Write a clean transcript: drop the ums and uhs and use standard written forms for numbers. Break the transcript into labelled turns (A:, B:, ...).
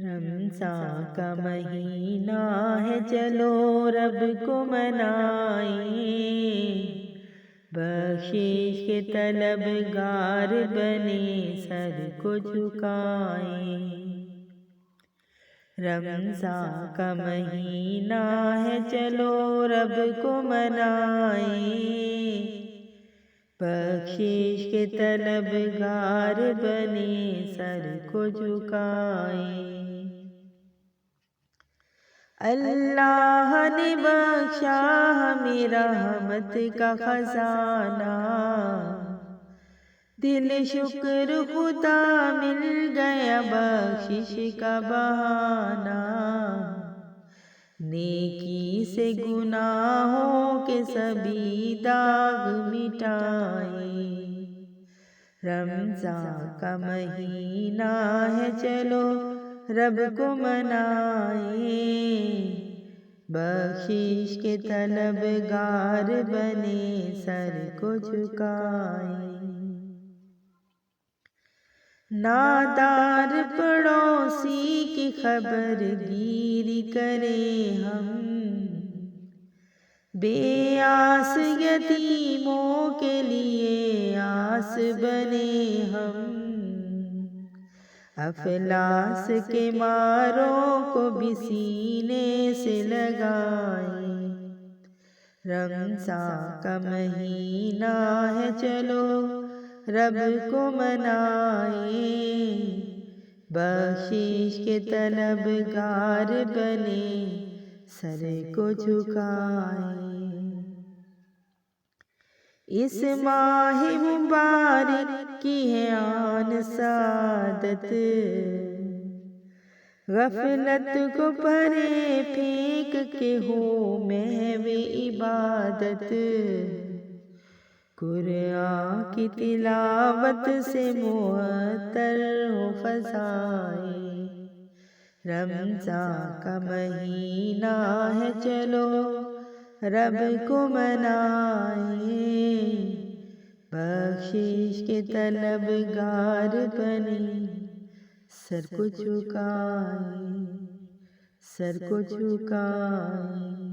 A: رمضان کا مہینہ ہے، چلو رب کو منائیں، بخشش کے طلبگار بنے سر کو جھکائیں۔ رمضان کا مہینہ ہے، چلو رب کو منائیں، بخشش کے طلبگار بنے سر کو جھکائیں۔ اللہ نے بخشا ہمیں رحمت کا خزانہ، دل شکر خدا مل گیا بخشش کا بہانہ، نیکی سے گناہوں کے سبھی داغ مٹائیں۔ رمضان کا مہینہ ہے، چلو رب کو منائیں، بخشش کے طلبگار بنے سر کو جھکائیں۔ نادار پڑوسی کی خبر گیری کریں ہم، بے آس یتیموں کے لیے آس بنے ہم، افلاس کے ماروں کو بھی سینے سے لگائیں۔ رمضان کا مہینہ ہے، چلو رب کو منائیں، بخشش کے طلبگار بنے سر کو جھکائیں۔ اس ماہ مبارک کی ہے آن سعادت، غفلت کو پرے پھینک کے ہو محو عبادت، قرآن کی تلاوت سے معطر ہو فضائیں۔ رمضان کا مہینہ ہے، چلو رب کو منائیں، بخشش کے طلبگار بنے سر کو جھکائیں، سر کو جھکائیں۔